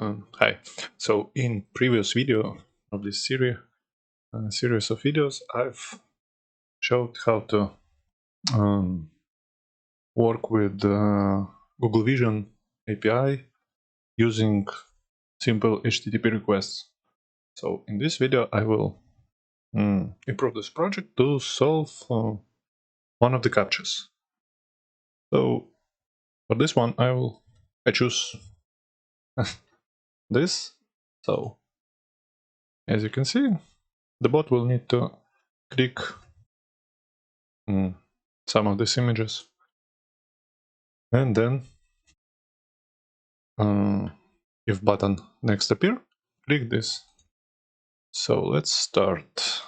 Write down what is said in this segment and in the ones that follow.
Hi. So in previous video of this series of videos, I've showed how to work with Google Vision API using simple HTTP requests. So in this video, I will improve this project to solve one of the captchas. So for this one, I choose this. So as you can see, the bot will need to click some of these images, and then if button next appear, click this. So let's start.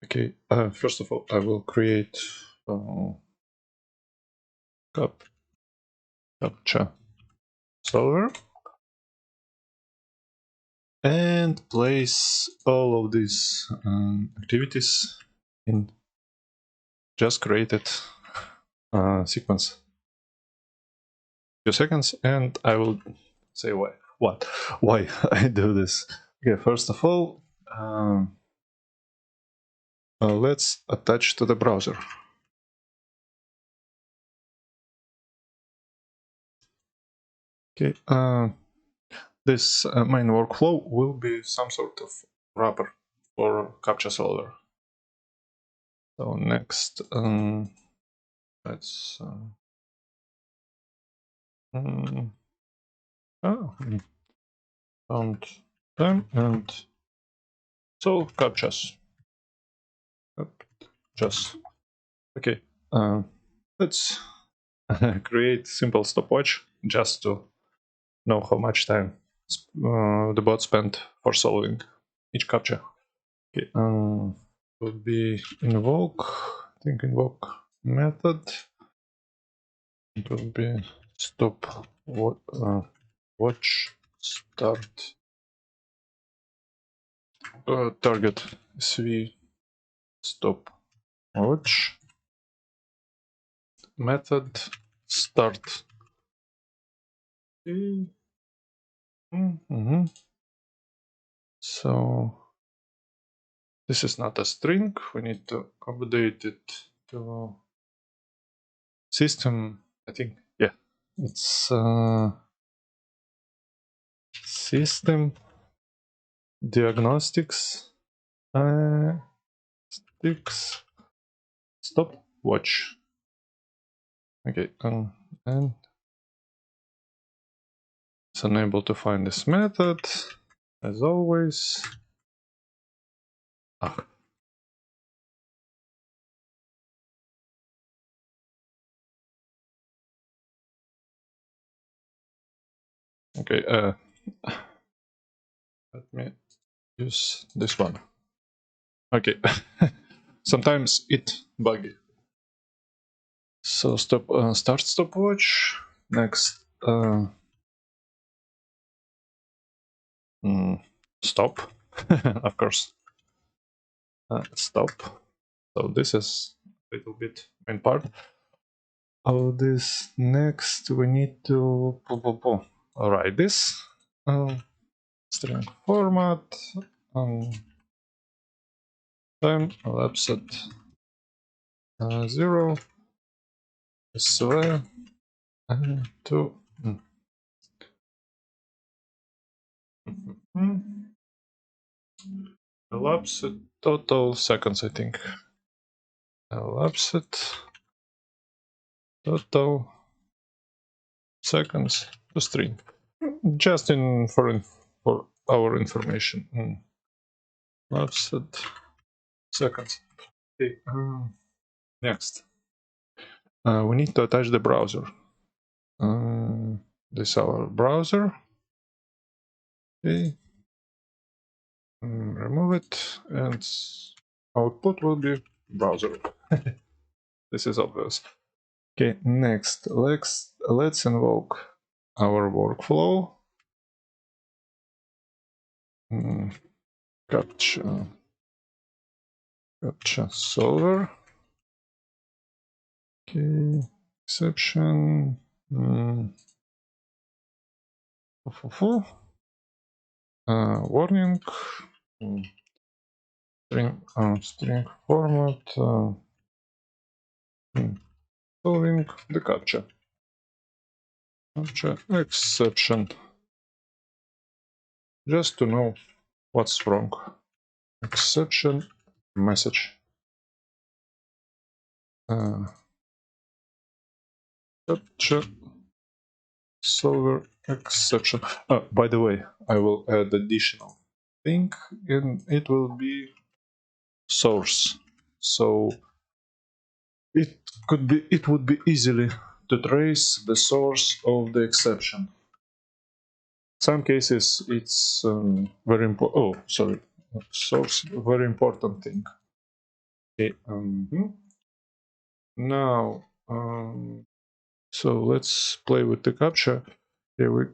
Okay, first of all, I will create captcha solver and place all of these activities in just created sequence. Few seconds, and I will say why I do this. Okay, first of all, let's attach to the browser. Okay, this main workflow will be some sort of wrapper for captcha solver. So next, let's found them and solve captchas. Okay, let's create simple stopwatch just to know how much time the bot spent for solving each captcha. Okay, will be invoke, I think invoke method. It will be stop watch start target sv stop watch method start. So this is not a string, we need to update it to system, I think, yeah, it's system diagnostics stopwatch. Okay, and it's unable to find this method as always. Okay, let me use this one. Okay, sometimes it buggy. So start stopwatch. Next, stop, of course. Stop. So this is a little bit main part of this. Next, we need to write this string format. Time elapsed 0 sv 2 elapsed total seconds, I think. Elapsed total seconds to string. Just for our information. Elapsed seconds. Okay. Next, we need to attach the browser. This is our browser. Okay. Remove it, and output will be browser. This is obvious. Okay, next, let's invoke our workflow. Captcha solver. Okay, exception. Warning. String format. Following the captcha. Captcha exception. Just to know what's wrong. Exception message. Captcha solver exception. By the way, I will add additional thing, and it will be source. So it would be easily to trace the source of the exception. Some cases it's very important. Oh, sorry, source, very important thing. Okay. Now, so let's play with the captcha. Here we.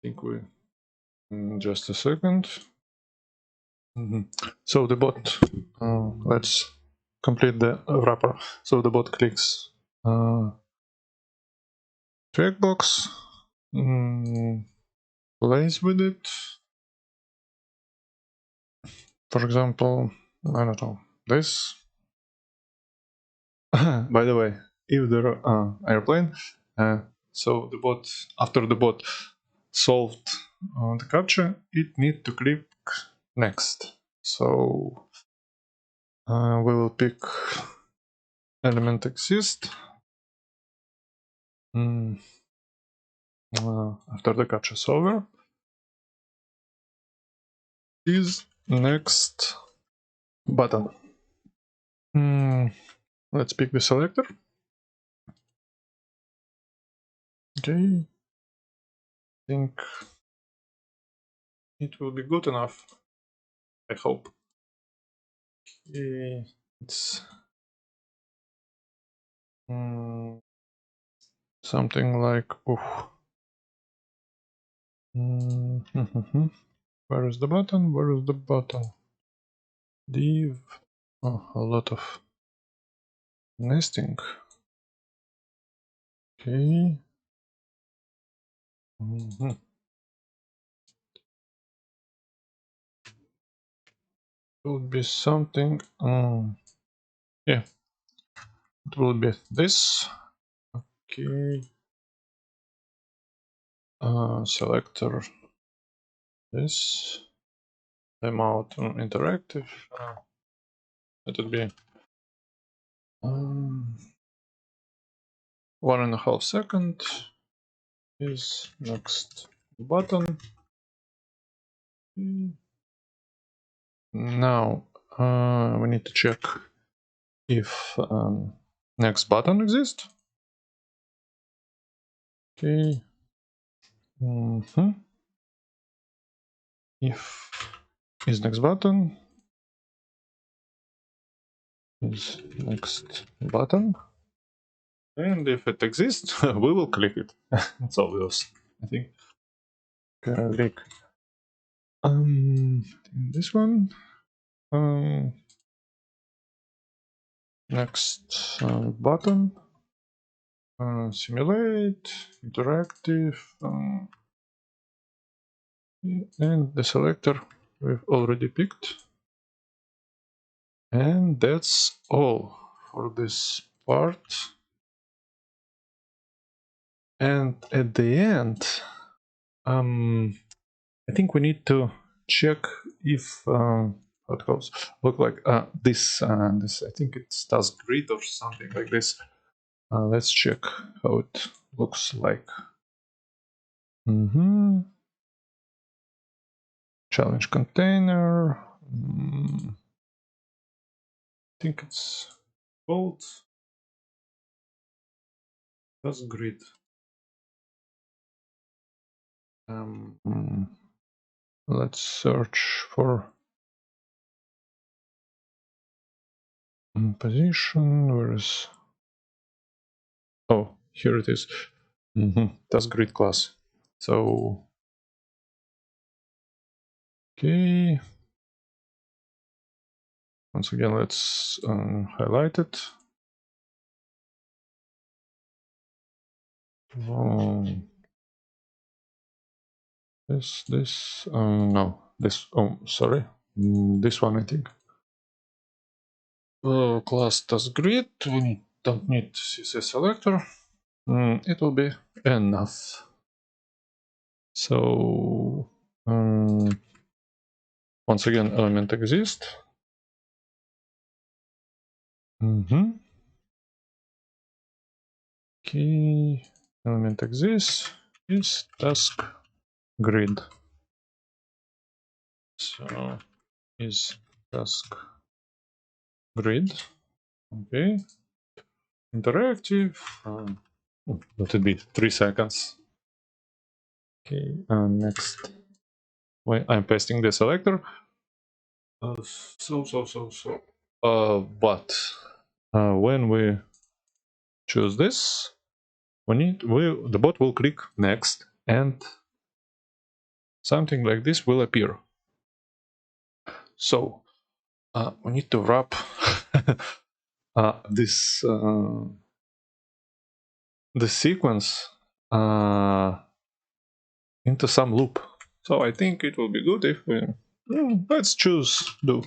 Think we. Just a second. So the bot. Let's complete the wrapper. So the bot clicks checkbox, plays with it. For example, I don't know, this. By the way, if the airplane, so the bot, after the bot solved the captcha, it need to click next. So we will pick element exist. After the captcha solver is next button. Let's pick the selector. Okay, I think it will be good enough, I hope. Okay, it's something like, where is the button? Where is the button? Div. Oh, a lot of nesting. Okay. Will be something. Yeah, it will be this. Okay. Selector. This. Timeout interactive. It would be 1.5 seconds. Is next button. Now we need to check if next button exists. Okay. If is next button is next button, and if it exists, we will click it. It's obvious, I think. Click. This one. Next button. Simulate, interactive, and the selector we've already picked. And that's all for this part. And at the end, I think we need to check if how it goes. Look like this. I think it's task grid or something like this. Let's check how it looks like. Challenge container. I think it's called task grid. Let's search for position. Where is? Oh, here it is. Task grid class. So okay. Once again, let's highlight it. No, this, oh, sorry, this one I think. Class task grid, we don't need CSS selector, it will be enough. So, once again, element exists. Key element exists is task grid. So is task grid. Okay. Interactive. Let it be 3 seconds. Okay. Next. Wait, I'm pasting the selector. But when we choose this, the bot will click next, and something like this will appear. So we need to wrap this the sequence into some loop. So I think it will be good if we let's choose do.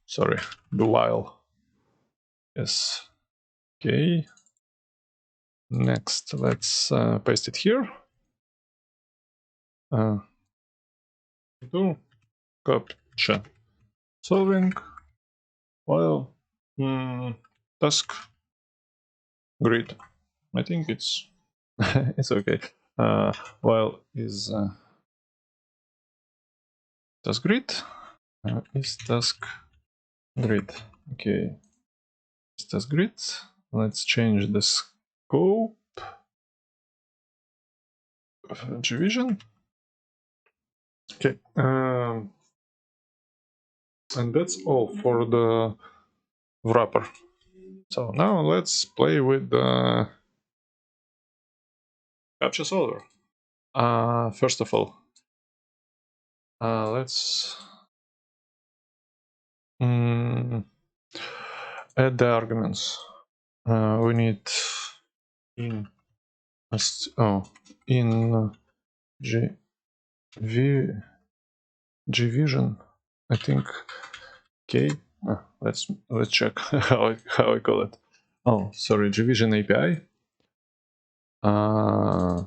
Sorry, do while. Yes. Okay. Next, let's paste it here. Do captcha solving while task grid. I think it's it's okay. While is task grid is task grid. Okay, is task grid. Let's change the scope of division. Okay, and that's all for the wrapper. So now let's play with the captcha solver. First of all, let's add the arguments. We need in gvision, I think. Okay, let's check how I call it. Oh, sorry, gvision API.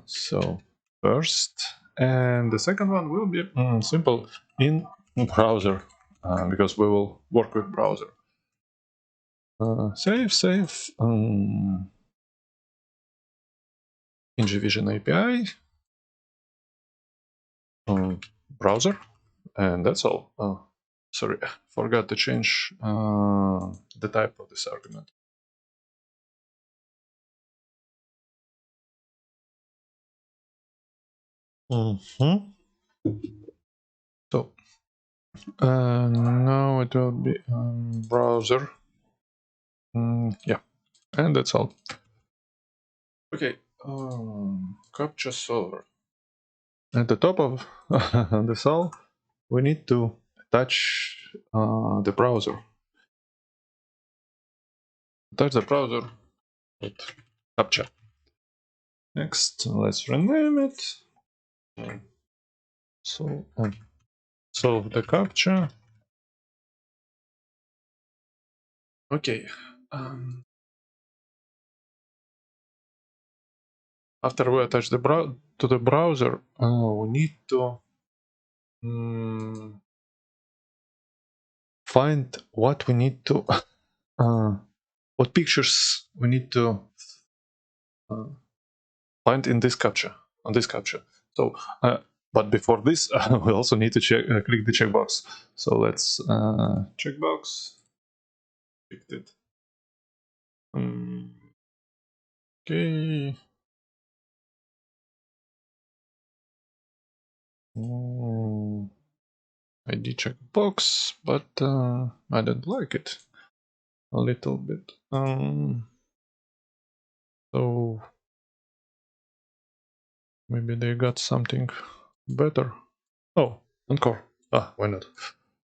So first, and the second one will be simple in browser, because we will work with browser. Save in gvision API browser, and that's all. Sorry, forgot to change the type of this argument. So now it will be browser. Yeah, and that's all. Okay, captcha solver. At the top of the cell, we need to attach the browser. Attach the browser with captcha. Next, let's rename it. So solve the captcha. Okay. After we attach the to the browser, we need to find what we need to, what pictures we need to find in this captcha, on this captcha. So, but before this, we also need to click the checkbox. So let's checkbox. Picked it. Okay. ID checkbox, but I don't like it a little bit. So maybe they got something better. Oh, encore. Why not?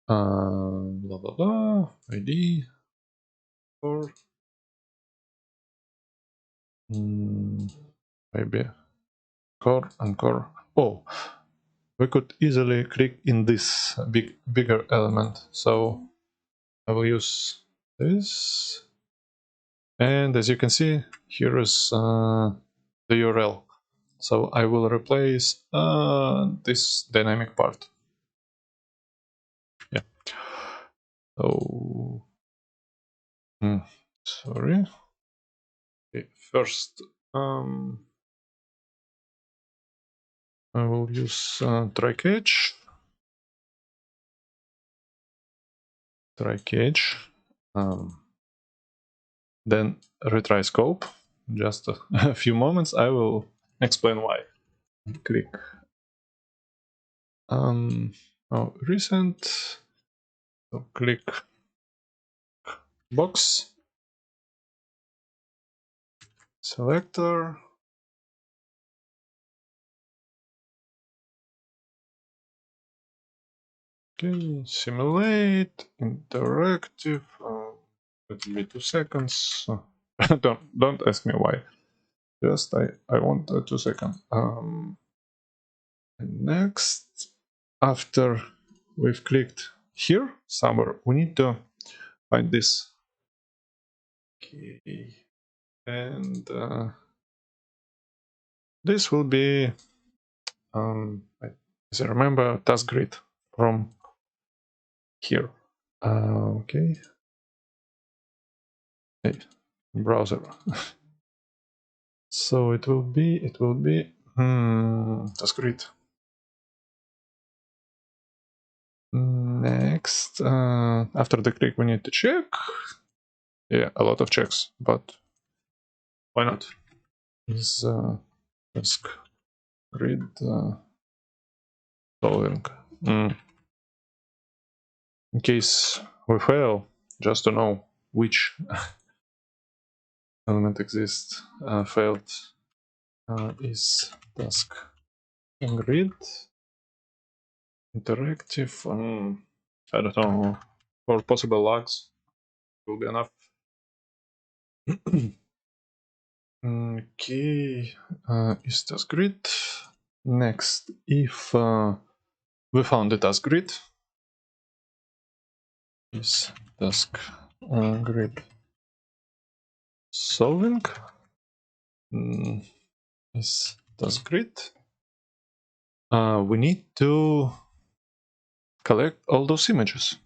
Blah blah blah. ID or Maybe core and core. Oh, we could easily click in this bigger element. So I will use this, and as you can see, here is the URL. So I will replace this dynamic part. Yeah. So, sorry. Okay, first, I will use try catch. Then retry scope. Just a few moments. I will explain why. Click. Recent. So click box. Selector. Okay, simulate interactive. It will be 2 seconds. Don't ask me why. Just I want 2 seconds. Next, after we've clicked here somewhere, we need to find this. Okay, and this will be, as I remember, task grid from here. Okay, hey, browser. So it will be task grid. Next, after the click, we need to check. Yeah, a lot of checks, but why not? Is task grid solving. In case we fail, just to know which element exists, failed is task grid interactive. I don't know, for possible logs will be enough. Okay, is task grid. Next, if we found the task grid, is task grid solving. Is task grid. We need to collect all those images.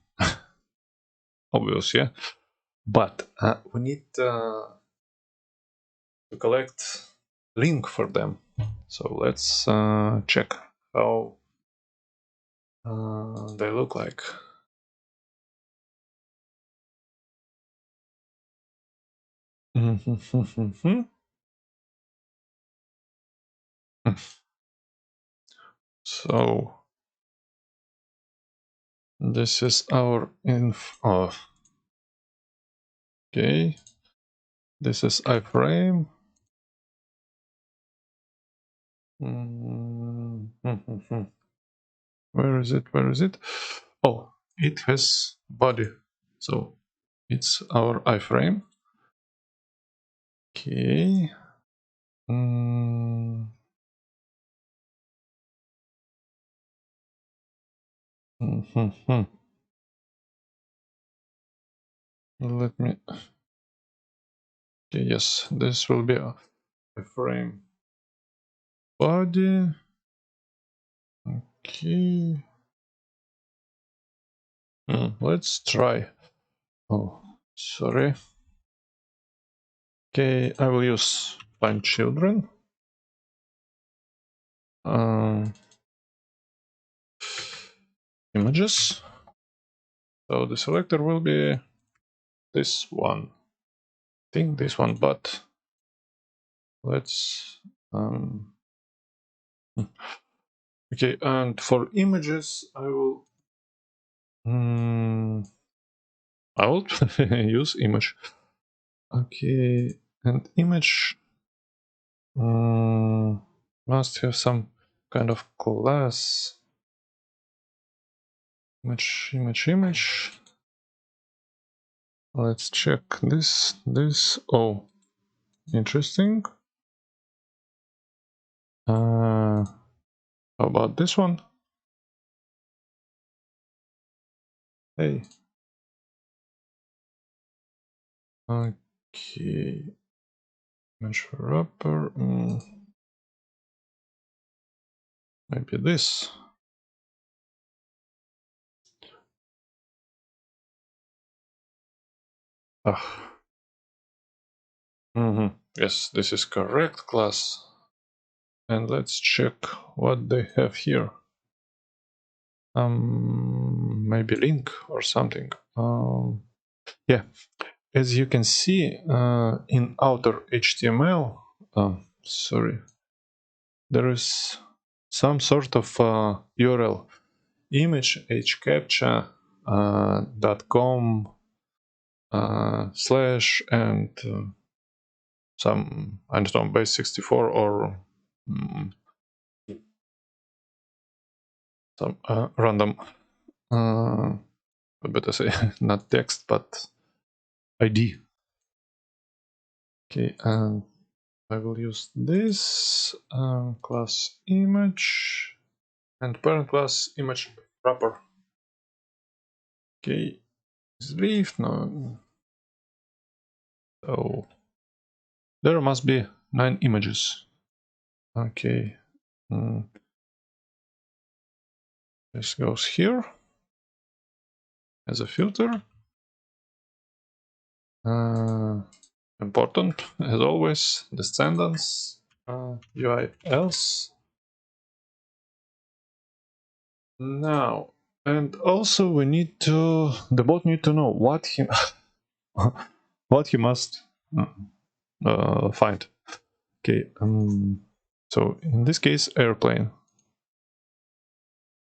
Obvious, yeah. But we need to collect link for them. So let's check how they look like. So this is our info. Okay, this is iframe. Where is it? Where is it? Oh, it has body. So it's our iframe. Okay. Let me. Okay, yes, this will be a frame body. Okay. Let's try. Oh, sorry. Okay, I will use find children. Images. So the selector will be this one. I think this one, but let's. Okay, and for images, I will use image. Okay, and image must have some kind of class. Image. Let's check this. Oh, Interesting. How about this one? Hey. Okay. Image wrapper. Maybe this. Ah. Yes, this is correct class. And let's check what they have here. Maybe link or something. Yeah, as you can see in outer HTML, sorry, there is some sort of URL image hcaptcha.com slash and some, I don't know, base 64 or some random, better say, not text, but ID. Okay, and I will use this class image and parent class image wrapper. Okay, leave no. So there must be 9 images. Okay, this goes here as a filter. Important as always, descendants, UI else. Now, and also we need to, the bot need to know what he what he must find. Okay, so in this case, airplane.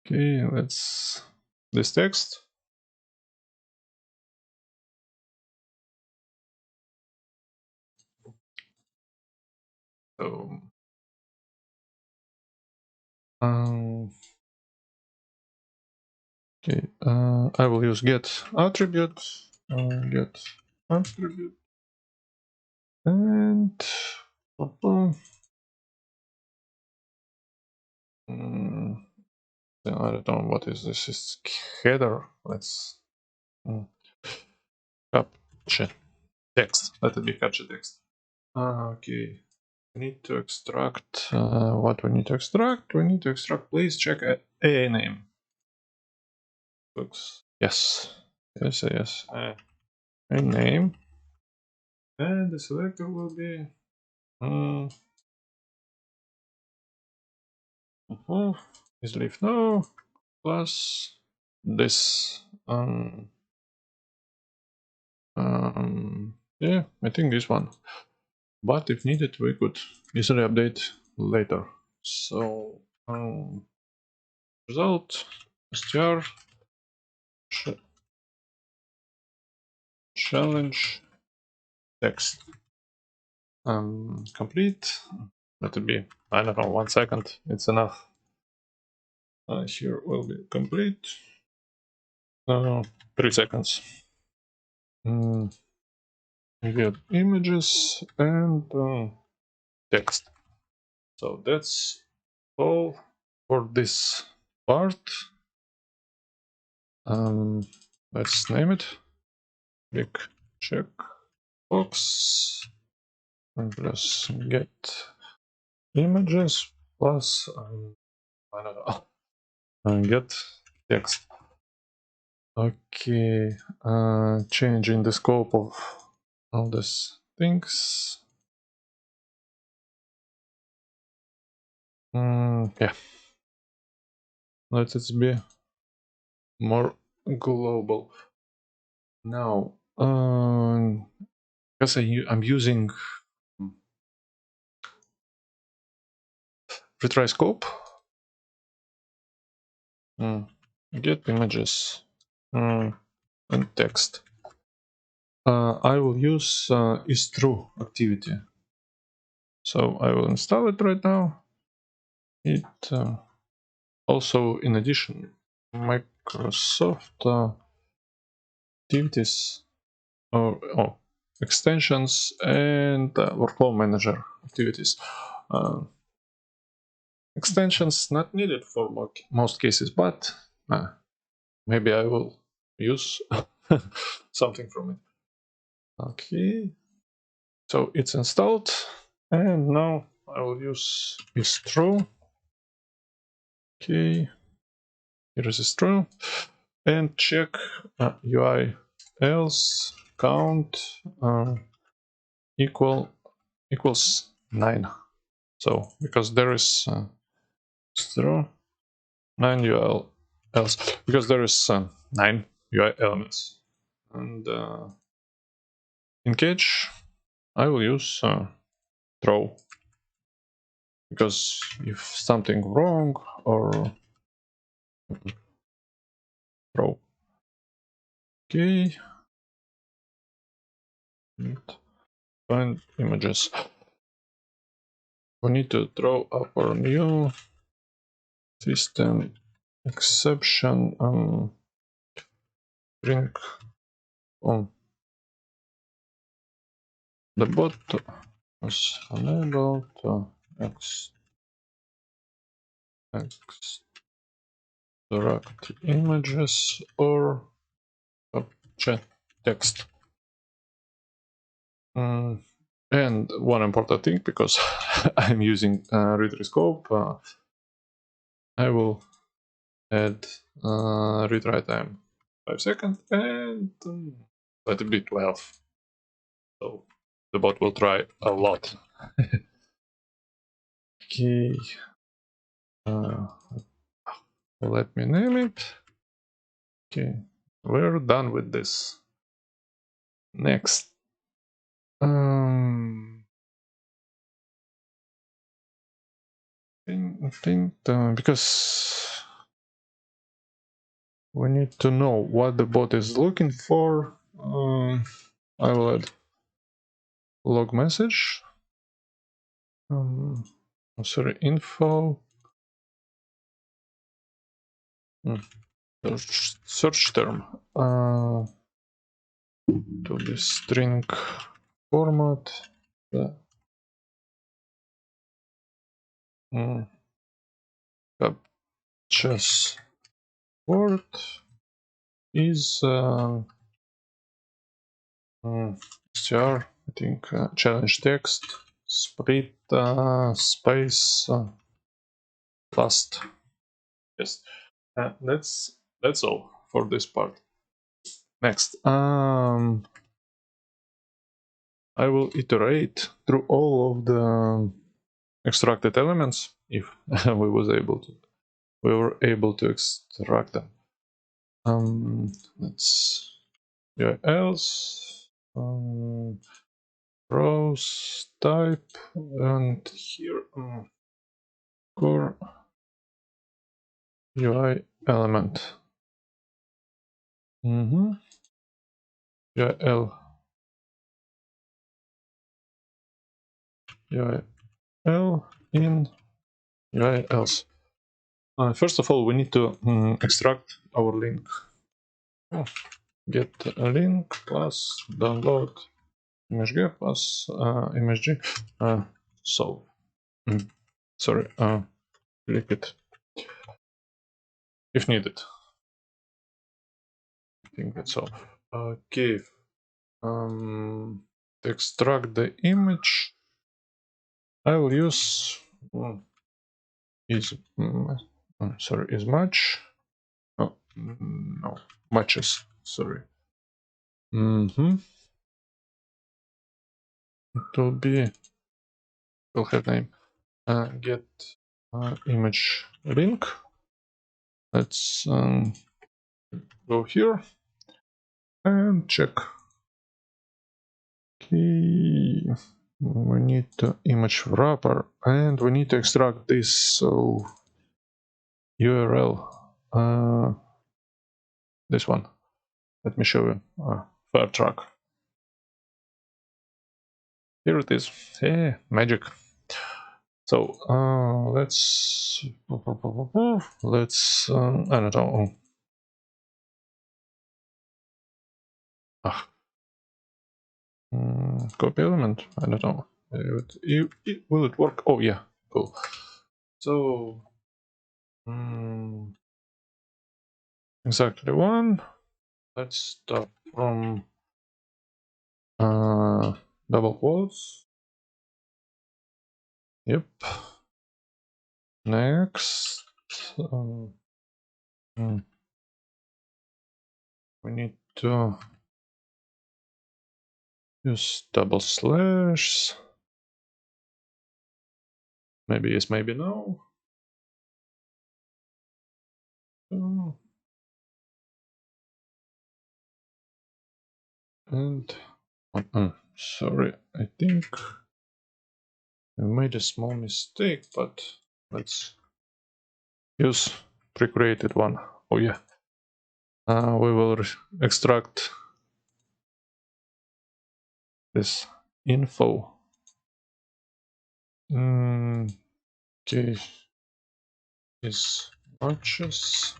Okay, let's this text. So okay, I will use get attribute, get attribute, and I don't know what is this. Is header. Let's captcha text. Let it be captcha text. Okay. We need to extract. What we need to extract? We need to extract. Please check a name. Looks. Yes. Yes. Yes. A name. And the selector will be. Is leave no plus this. Yeah, I think this one. But if needed, we could easily update later. So result str challenge text complete. Let it be, I don't know, 1 second. It's enough. Here will be complete. 3 seconds. Get images and text. So that's all for this part. Let's name it. Click checkbox and plus get images plus I don't know, and get text. Okay, changing the scope of all these things. Yeah, let it be more global. Now, because I'm using retry scope, get images and text. I will use is true activity. So I will install it right now. It also, in addition, Microsoft activities. Oh, extensions, and workflow manager activities. Extensions not needed for most cases, but maybe I will use something from it. Okay, so it's installed, and now I will use is true. Okay, here is true, and check UI else count equals 9. So because there is true 9 UI else, because there is 9 UI elements, and in cage I will use throw, because if something wrong or throw. Okay, find images. We need to throw up our new system exception bring on the bot was unable to extract images or captcha text. And one important thing, because I'm using read-rescope, I will add read-write time 5 seconds and let it be 12. So the bot will try a lot. Okay. Let me name it. Okay, we're done with this. Next. I think because we need to know what the bot is looking for, I will add log message. Sorry, info. Search term to the string format. Captchas word is str, I think, challenge text, split space last. Yes, that's all for this part. Next, I will iterate through all of the extracted elements if we were able to extract them. Let's else rows type, and here core UI element. UIL in UI else. First of all, we need to extract our link. Get a link plus download img plus img. So sorry, click it if needed. I think that's all. Okay, to extract the image, I will use is much. Oh, no, matches. Sorry. It will have name. Get image link. Let's go here and check. Okay, we need the image wrapper, and we need to extract this. So URL, this one. Let me show you. Fair track. Here it is. Hey, magic. So let's I don't know. Copy element. I don't know. Will it work? Oh yeah, cool. So exactly one. Let's start from double quotes. Yep. Next, we need to use double slash. Maybe yes, maybe no. And sorry, I think I made a small mistake, but let's use pre-created one. Oh yeah. We will extract this info. Okay, is matches,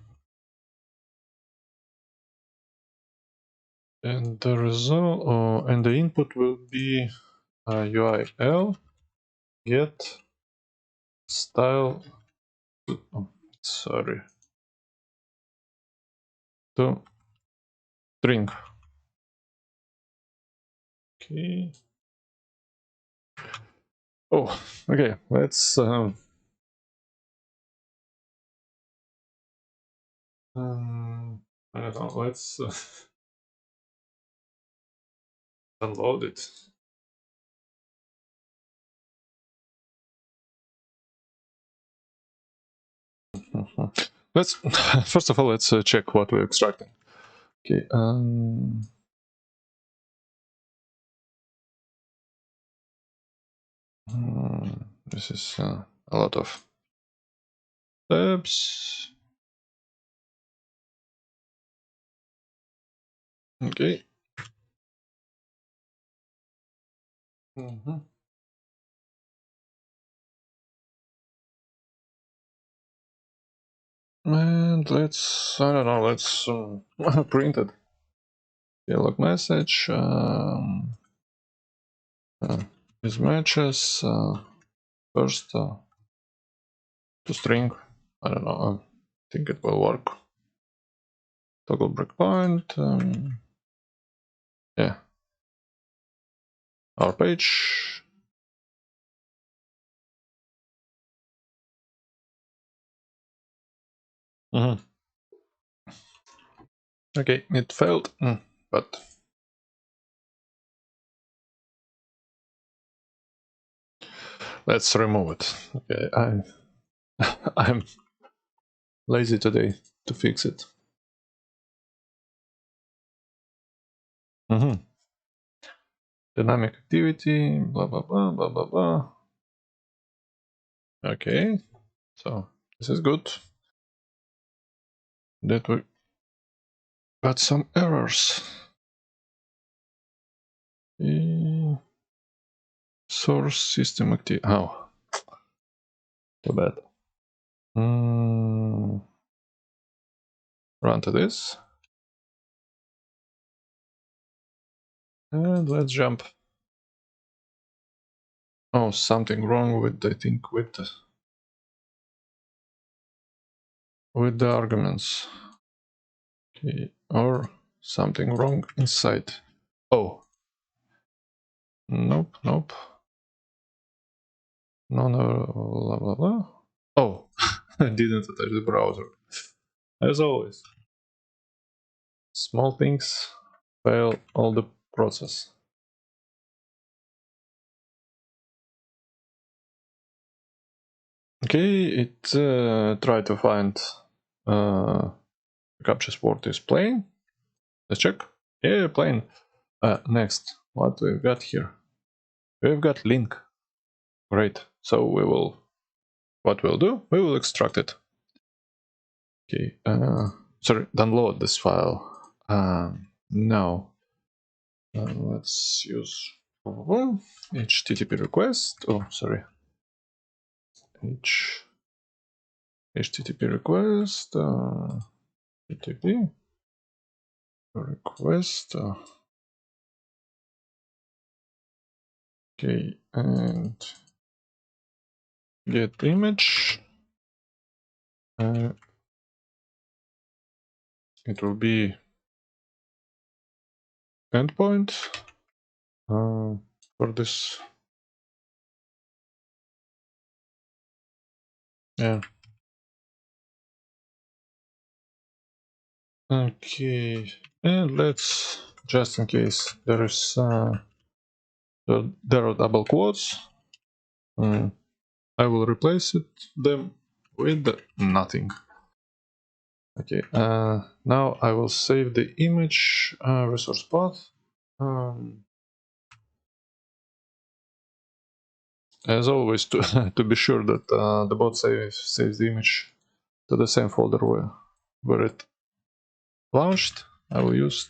and the result and the input will be UIL get style. Oh, sorry, to string. Okay. Oh, okay. Let's I don't know. Let's unload it. Let's first of all let's check what we're extracting. Okay. This is a lot of tabs. Okay. And let's, I don't know, let's print it. Dialog message. These matches. First to string. I don't know. I think it will work. Toggle breakpoint. Yeah. Our page. Okay, it failed, but let's remove it. Okay, I'm lazy today to fix it. Dynamic activity, blah blah blah blah blah blah. Okay, so this is good. That we got some errors. Source system activity. Oh, too bad. Run to this. And let's jump. Oh, something wrong with, I think, with the arguments. Okay, or something wrong inside. Oh. Nope, nope. No, blah, blah, blah. Oh, I didn't attach the browser. As always. Small things fail all the process. Okay, it tried to find Captcha's port is plain. Let's check. Yeah, plain. Next, what we've got here? We've got link. Great. So we will. What we'll do? We will extract it. Okay. Sorry. Download this file. Now. Let's use HTTP request. Oh, sorry. HTTP request. HTTP. Request Okay, and get image. It will be endpoint for this. Yeah. Okay, and let's, just in case there is there are double quotes, I will replace them with nothing. Okay, now I will save the image resource path. As always, to to be sure that the bot saves the image to the same folder where it launched, I will use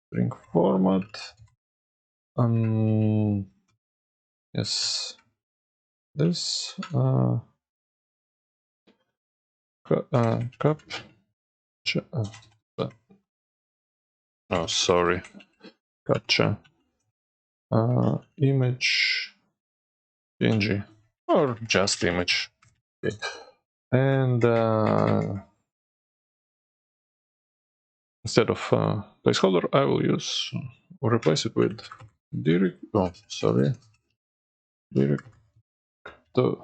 string format. Yes, this captcha. Oh, sorry, captcha. Image PNG or just image. Okay. And instead of placeholder, I will use or replace it with direct. Oh, sorry, direct to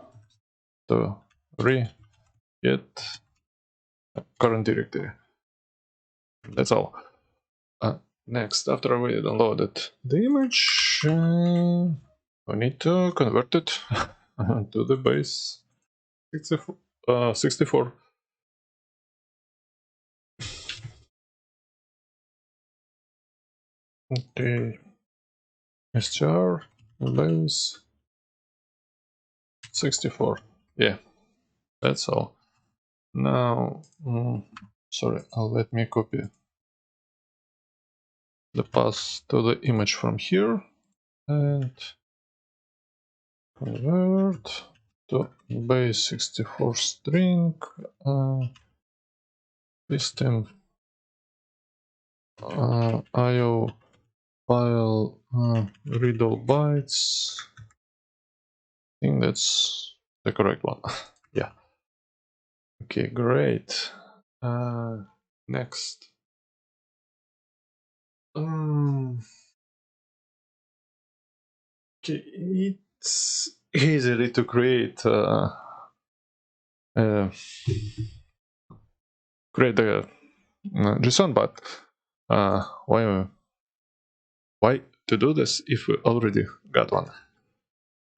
get current directory. That's all. Next, after we downloaded the image, we need to convert it to the base 64. Okay, str base 64. Yeah, that's all. Now, sorry, let me copy the path to the image from here and convert to base 64 string system IO file read all bytes. I think that's the correct one. Yeah. Okay, great. Next. Okay, it's easily to create create the JSON, but why to do this if we already got one?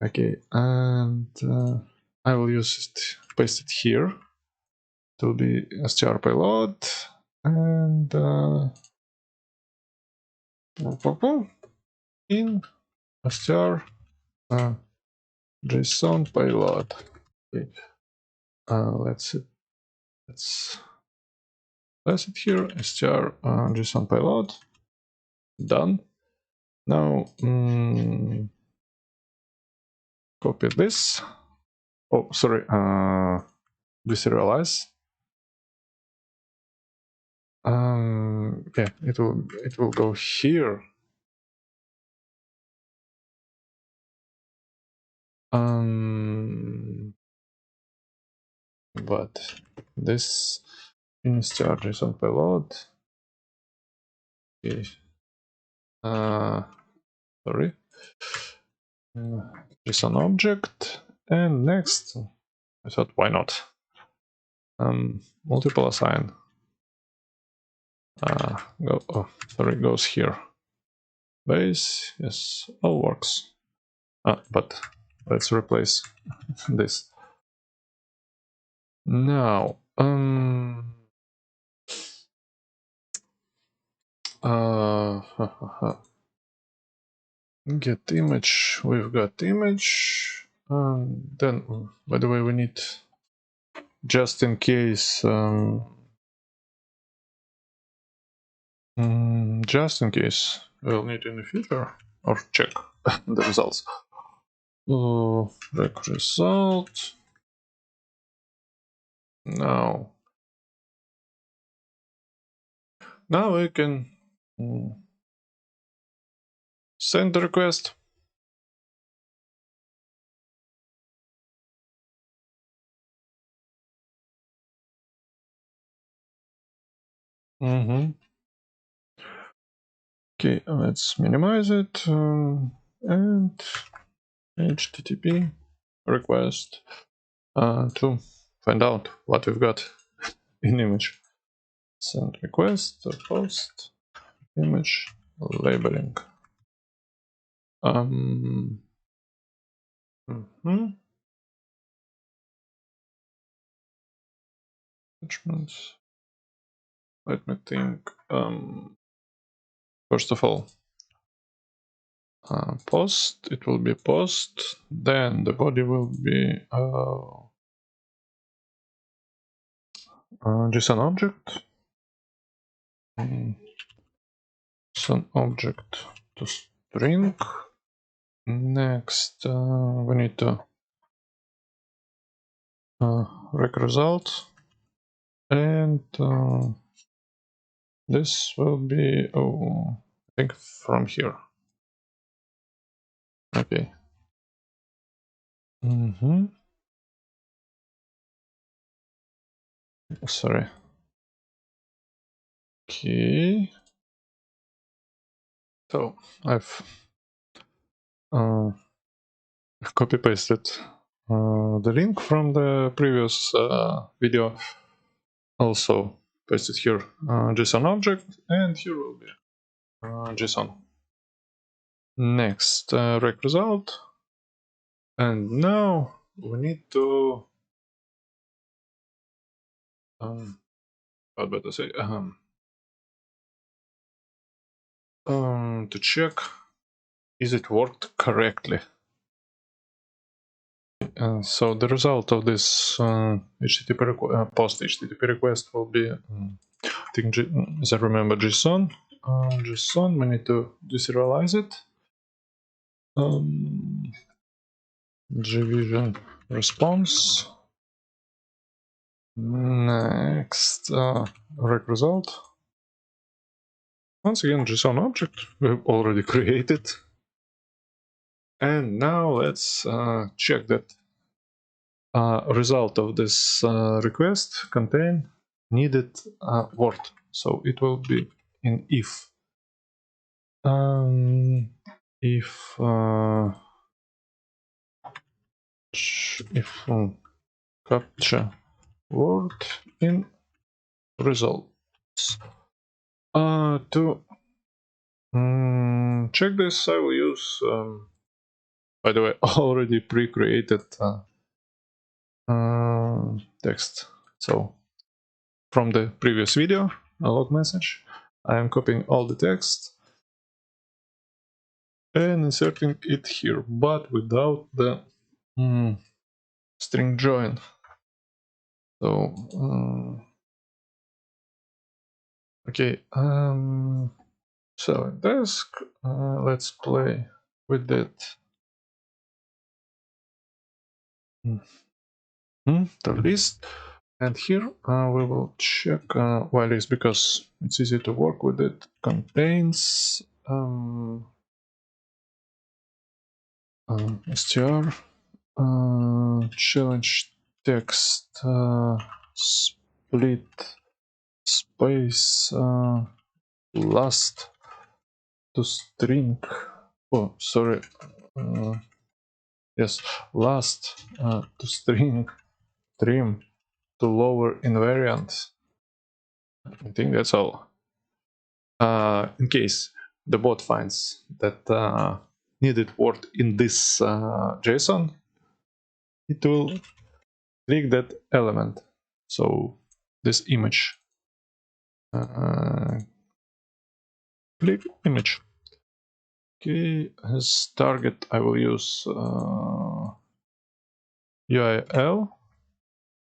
Okay, and I will use it, paste it here to be str payload, and in str JSON payload. Okay, let's place it here, str JSON payload. Done. Now copy this. Oh, sorry. Deserialize. Yeah, it will go here. But this str JSON payload. Okay. Sorry. JSON object, and next, I thought, why not? Multiple assign. Goes here. Base, yes, all works. But let's replace this. Now, get image, we've got image. Then, by the way, we need, just in case, just in case we'll need in the future, or check the results. Rec result. Now we can send the request. Okay, let's minimize it and HTTP request to find out what we've got in image. Send request, post, image, labeling. Attachments. Let me think. First of all, post. It will be post. Then the body will be JSON object. JSON object to string. Next, we need to rec result, and this will be I think from here. Okay. Sorry. Okay. So I've copy pasted the link from the previous video. Also pasted here JSON object, and here will be JSON. Next, rec result, and now we need to what better say to check is it worked correctly. So the result of this HTTP post HTTP request will be I think as I remember JSON. JSON, we need to deserialize it. JVision response. Next, rec result. Once again, JSON object we've already created. And now let's check that result of this request contain needed word. So it will be in if. If captcha word in results. To check this, I will use, by the way, already pre-created text. So from the previous video, a log message, I am copying all the text and inserting it here, but without the string join. So okay, so desk, let's play with that. The list, and here we will check while list, because it's easy to work with it. Contains str challenge text split space last to string. Oh, sorry. Yes, last to string trim to lower invariant. I think that's all. In case the bot finds that needed word in this JSON, it will click that element. So this image. Click image. Okay, as target I will use UIL,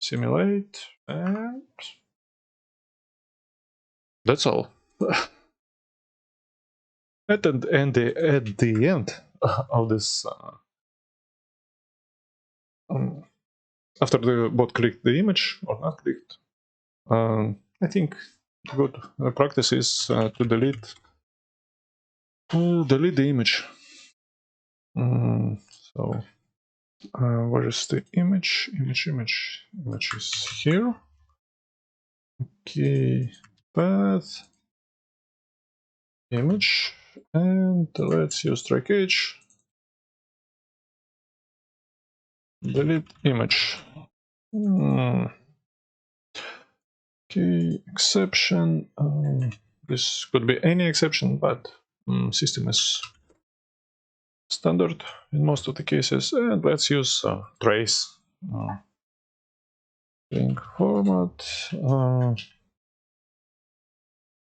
simulate, and that's all. At the end of this, after the bot clicked the image or not clicked, I think good practice is to delete the image. So where is the image? Image is here. Okay, path, image, and let's use try catch. Delete image. Okay, exception. This could be any exception, but system is standard in most of the cases. And let's use trace. String format.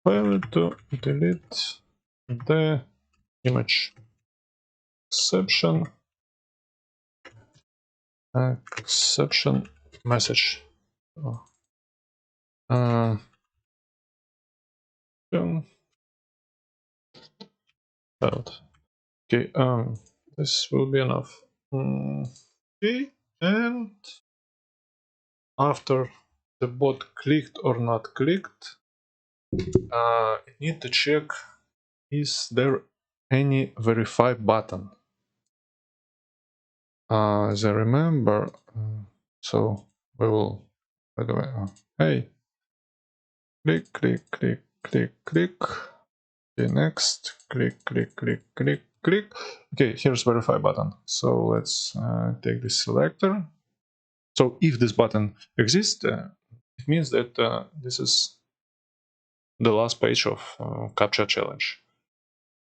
File to delete the image. Exception. Exception message. Out. Okay, this will be enough. Okay, and after the bot clicked or not clicked, it need to check is there any verify button. As I remember, so we will, by the way, hey, click, click, click, click, click. Okay, next, click, click, click, click, click. Okay, here's verify button. So let's take this selector. So if this button exists, it means that this is the last page of Captcha challenge.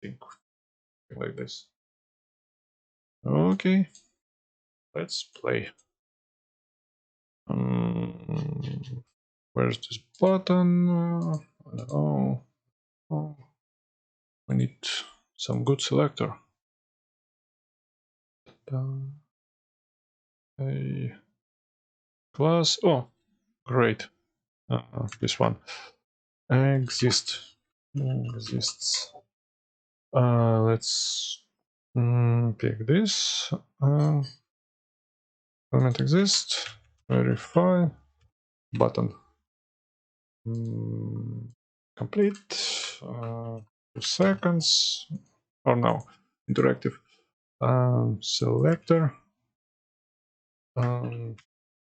I think like this. Okay, let's play. Where's this button? Oh, we need some good selector. A class. Oh, great. This one exists. Let's pick this. Element exists. Verify button. Complete. 2 seconds. Or no, interactive. Selector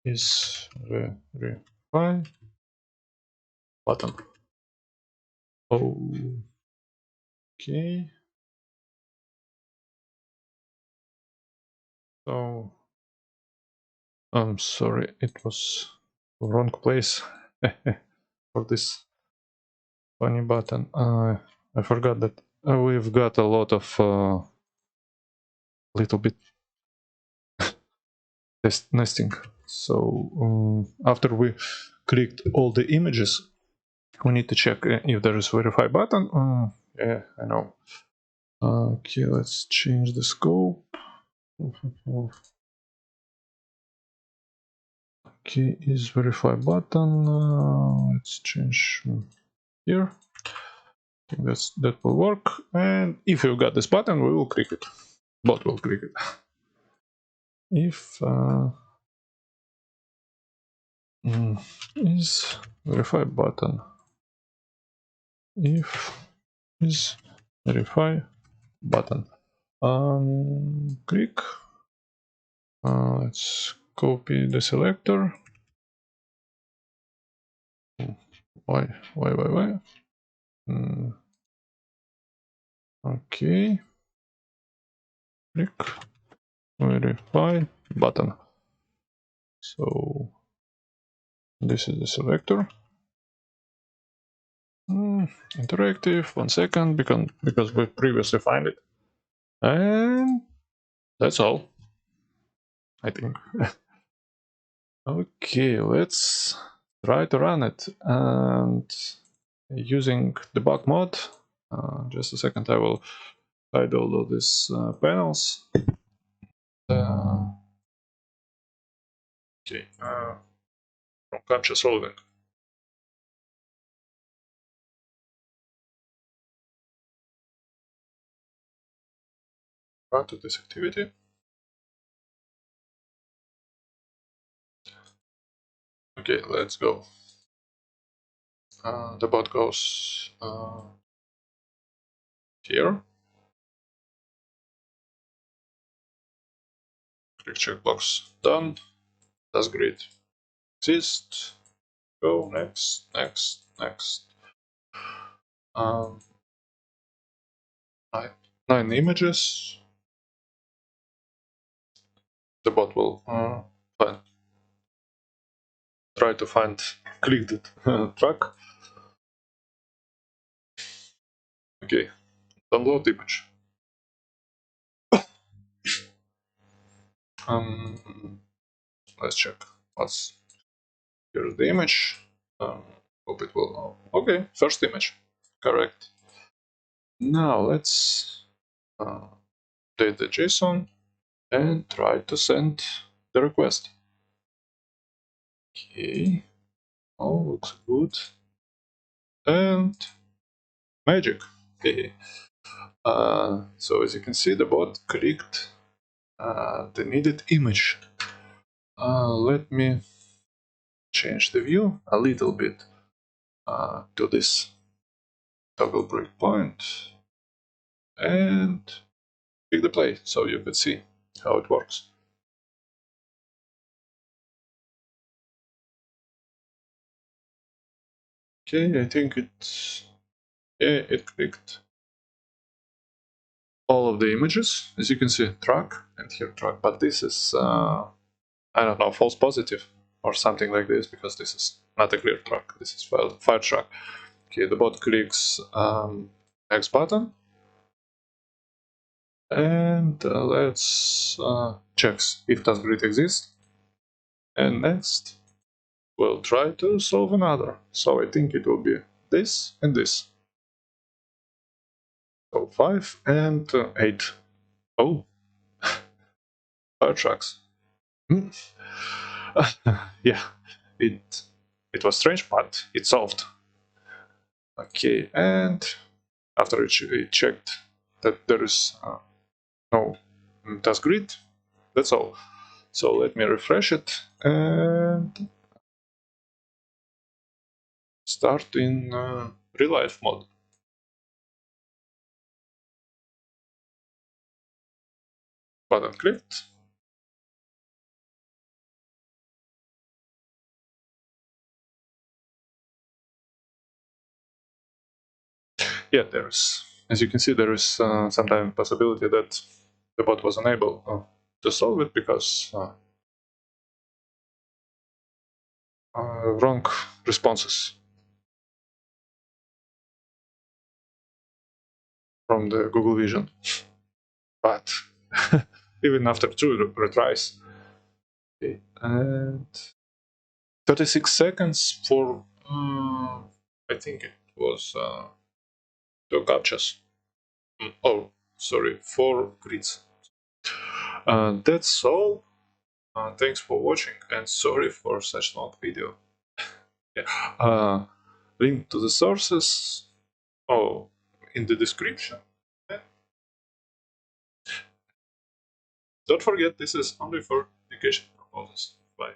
is verify button. Okay. So I'm sorry, it was wrong place for this funny button. I forgot that we've got a lot of little bit test nesting. So after we clicked all the images, we need to check if there is verify button. Yeah, I know. Okay, let's change the scope. Okay, is verify button. Let's change here. I think that will work. And if you got this button, we will click it. Bot will click it. If is verify button. If is verify button. Click. Let's copy the selector. Why? Okay. Click. Verify button. So this is the selector. Interactive. 1 second, because we previously find it, and that's all. I think. Okay, let's try to run it, and using debug mode. Just a second, I will hide all of these panels. Okay, from captcha solving. Run to this activity. Okay, let's go. The bot goes here. Click checkbox. Done. That's great. Exist. Go next, next, next. Um, 9 images. The bot will find, try to find clicked track. Okay, download image. Let's check. Here's the image. Hope it will. Okay, first image. Correct. Now let's update the JSON and try to send the request. Okay. Oh, looks good. And magic. Okay. So as you can see, the bot clicked the needed image. Let me change the view a little bit to this toggle breakpoint and click the play so you could see how it works. Okay, I think it clicked all of the images. As you can see, track and here track, but this is I don't know, false positive or something like this, because this is not a clear track. This is fire track. Okay, the bot clicks X button and let's check if task grid exists. And next, we'll try to solve another. So I think it will be this and this. So 5 and 8. Oh, fire tracks. Yeah, it was strange, but it solved. Okay, and after it checked that there is no task grid, that's all. So let me refresh it and start in real life mode. Button clicked. Yeah, there's, as you can see, there is sometimes possibility that the bot was unable to solve it because wrong responses from the Google Vision. But even after 2 retries, okay, and 36 seconds for, I think it was 2 captchas. Oh, sorry, 4 grids. That's all. Thanks for watching and sorry for such long video. Yeah. Link to the sources in the description. Don't forget, this is only for education purposes. Bye.